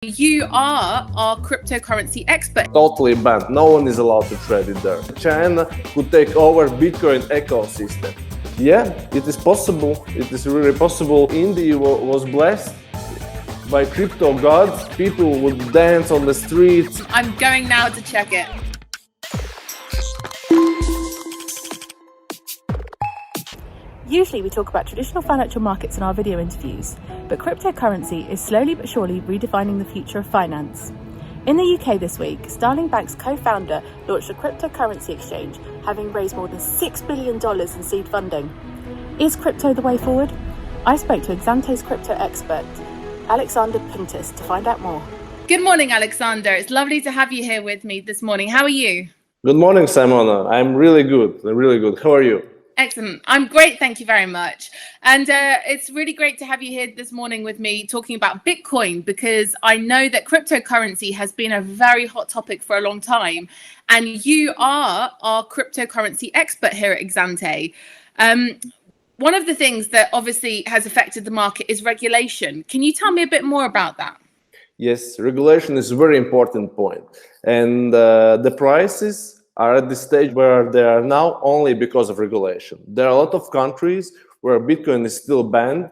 You are our cryptocurrency expert. Totally banned. No one is allowed to trade it there. China could take over Bitcoin ecosystem. Yeah, it is possible. It is really possible. India was blessed by crypto gods. People would dance on the streets. I'm going now to check it. Usually we talk about traditional financial markets in our video interviews, but cryptocurrency is slowly but surely redefining the future of finance. In the UK this week, Starling Bank's co-founder launched a cryptocurrency exchange, having raised more than $6 billion in seed funding. Is crypto the way forward? I spoke to EXANTE's crypto expert, Alexander Puntuss, to find out more. Good morning, Alexander. It's lovely to have you here with me this morning. How are you? Good morning, Simona. I'm really good. Really good. How are you? Excellent. I'm great. Thank you very much. And it's really great to have you here this morning with me talking about Bitcoin, because I know that cryptocurrency has been a very hot topic for a long time. And you are our cryptocurrency expert here at EXANTE. One of the things that obviously has affected the market is regulation. Can you tell me a bit more about that? Yes, regulation is a very important point. And the prices are at the stage where they are now only because of regulation. There are a lot of countries where Bitcoin is still banned.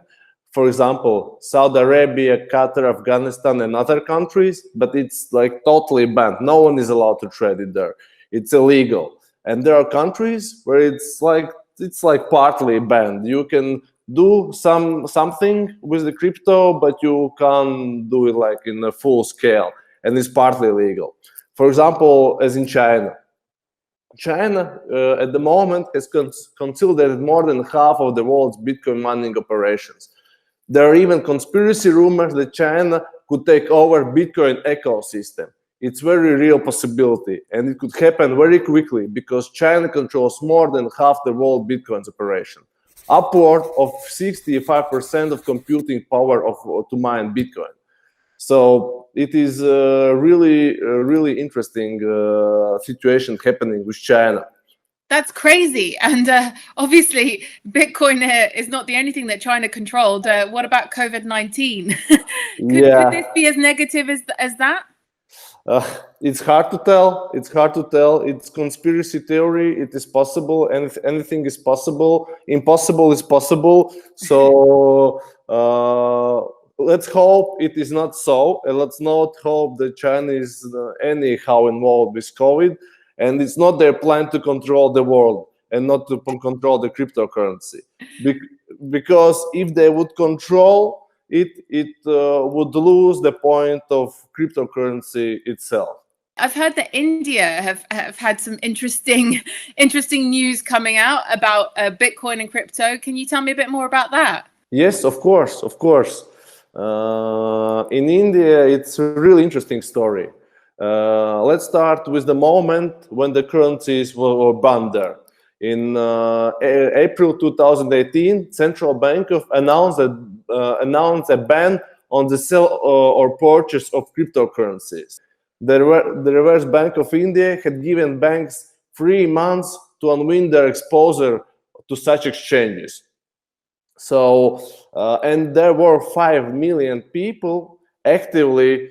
For example, Saudi Arabia, Qatar, Afghanistan, and other countries, but it's like totally banned. No one is allowed to trade it there. It's illegal. And there are countries where it's like partly banned. You can do something with the crypto, but you can't do it like in a full scale, and it's partly illegal. For example, as in China. China, at the moment, has consolidated more than half of the world's Bitcoin mining operations. There are even conspiracy rumors that China could take over Bitcoin ecosystem. It's a very real possibility, and it could happen very quickly because China controls more than half the world Bitcoin's operation, upward of 65% of computing power to mine Bitcoin. So it is a really interesting situation happening with China. That's crazy. And obviously, Bitcoin is not the only thing that China controlled. What about COVID-19? Could this be as negative as that? It's hard to tell. It's conspiracy theory. It is possible. Anything is possible. Impossible is possible. So let's hope it is not so, and let's not hope that China is anyhow involved with COVID, and it's not their plan to control the world and not to control the cryptocurrency. Because if they would control it, would lose the point of cryptocurrency itself. I've heard that India have had some interesting news coming out about Bitcoin and crypto. Can you tell me a bit more about that? Yes, of course. In India, it's a really interesting story. Let's start with the moment when the currencies were banned there. In April 2018, Central Bank announced a ban on the sale or purchase of cryptocurrencies. The Reserve Bank of India had given banks 3 months to unwind their exposure to such exchanges. So, and there were 5 million people actively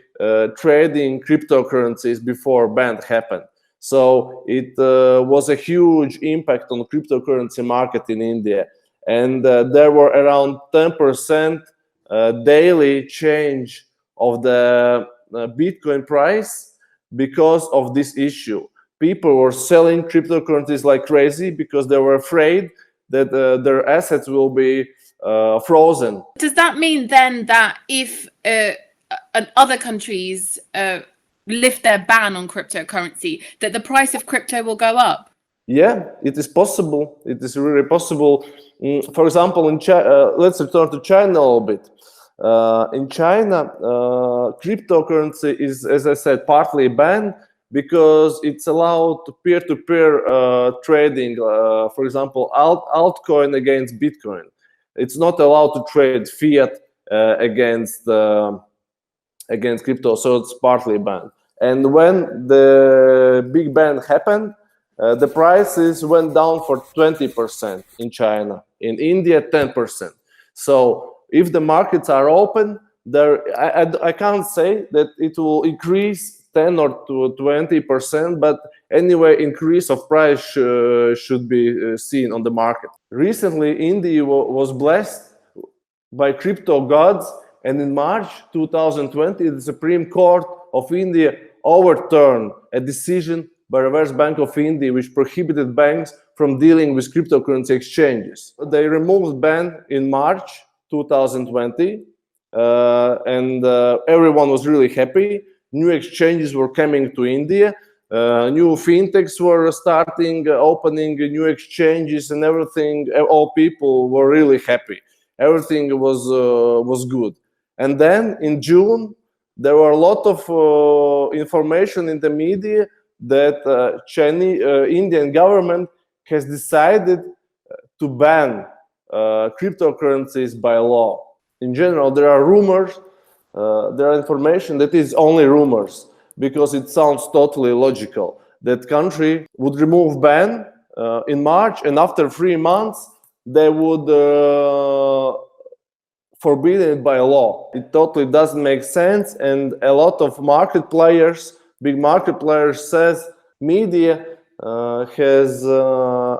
trading cryptocurrencies before ban happened. So it was a huge impact on the cryptocurrency market in India. And there were around 10% daily change of the Bitcoin price because of this issue. People were selling cryptocurrencies like crazy because they were afraid that their assets will be frozen. Does that mean then that if other countries lift their ban on cryptocurrency, that the price of crypto will go up? Yeah, it is possible. It is really possible. For example, in China, let's return to China a little bit. In China, cryptocurrency is, as I said, partly banned because it's allowed to peer-to-peer trading. For example, altcoin against Bitcoin. It's not allowed to trade fiat against crypto, so it's partly banned. And when the big ban happened, the prices went down for 20% in China. In India, 10%. So if the markets are open, I can't say that it will increase 10 or to 20%, but anyway, increase of price should be seen on the market. Recently, India was blessed by crypto gods, and in March 2020, the Supreme Court of India overturned a decision by Reserve Bank of India which prohibited banks from dealing with cryptocurrency exchanges. They removed ban in March 2020, and everyone was really happy. New exchanges were coming to India. New fintechs were starting, opening new exchanges, and everything. All people were really happy. Everything was good. And then in June, there were a lot of information in the media that Indian government has decided to ban cryptocurrencies by law. In general, there are rumors, there are information that is only rumors, because it sounds totally logical. That country would remove ban in March, and after 3 months, they would forbid it by law. It totally doesn't make sense, and a lot of market players, big market players, says media has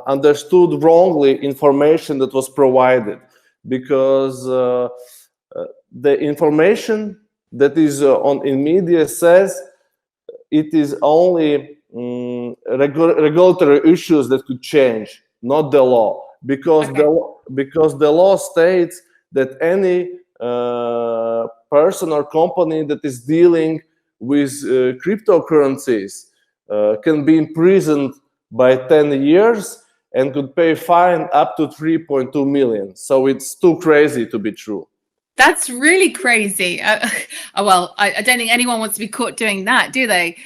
understood wrongly information that was provided, because the information that is in media says it is only regulatory issues that could change, not the law, because the law states that any person or company that is dealing with cryptocurrencies can be imprisoned by 10 years and could pay fine up to 3.2 million. So it's too crazy to be true. That's really crazy. Well, I don't think anyone wants to be caught doing that, do they?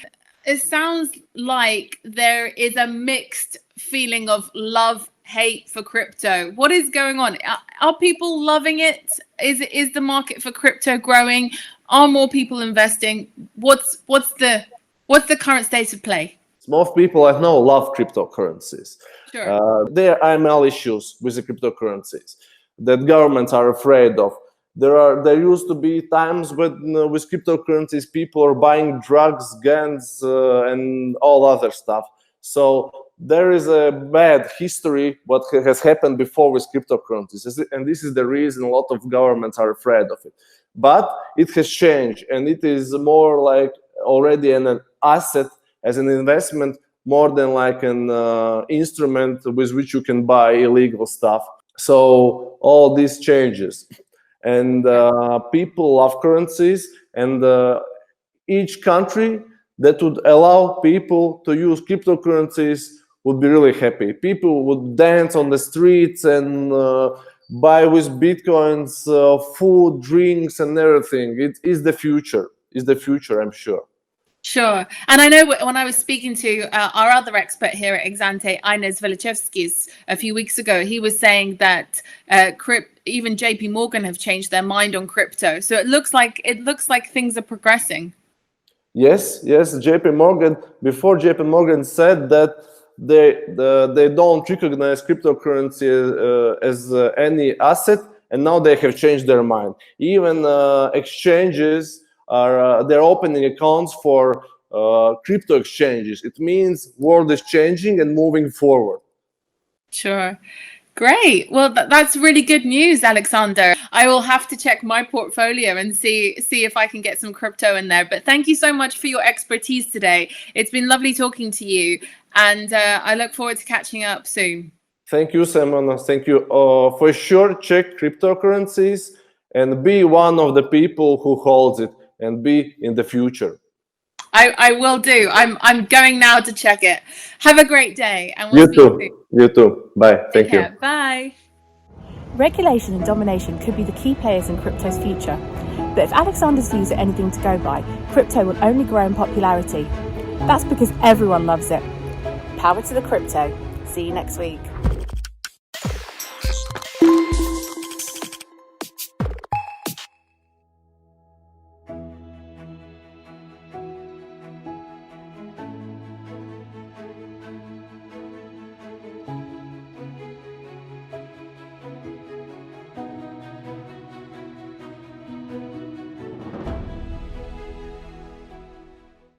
It sounds like there is a mixed feeling of love, hate for crypto. What is going on? Are people loving it? Is the market for crypto growing? Are more people investing? What's the current state of play? Most people I know love cryptocurrencies. Sure. There are ML issues with the cryptocurrencies that governments are afraid of. There used to be times when with cryptocurrencies people are buying drugs, guns, and all other stuff. So there is a bad history what has happened before with cryptocurrencies, and this is the reason a lot of governments are afraid of it. But it has changed, and it is more like already an asset as an investment, more than like an instrument with which you can buy illegal stuff. So all these changes. And people love currencies, and each country that would allow people to use cryptocurrencies would be really happy. People would dance on the streets and buy with bitcoins food, drinks, and everything. It is the future. It's the future, I'm sure. Sure. And I know when I was speaking to our other expert here at EXANTE, Ines Velichevskis, a few weeks ago, he was saying that even JP Morgan have changed their mind on crypto. So it looks like things are progressing. Yes. JP Morgan, before JP Morgan said that they don't recognize cryptocurrency as any asset, and now they have changed their mind. Even exchanges they're opening accounts for crypto exchanges. It means world is changing and moving forward. Sure. Great. Well, that's really good news, Alexander. I will have to check my portfolio and see if I can get some crypto in there. But thank you so much for your expertise today. It's been lovely talking to you, and I look forward to catching up soon. Thank you, Simona. Thank you. For sure, check cryptocurrencies and be one of the people who holds it, and be in the future. I will do. I'm going now to check it. Have a great day. And we'll You too. Bye. Thank you. Bye. Regulation and domination could be the key players in crypto's future. But if Alexander's views are anything to go by, crypto will only grow in popularity. That's because everyone loves it. Power to the crypto. See you next week.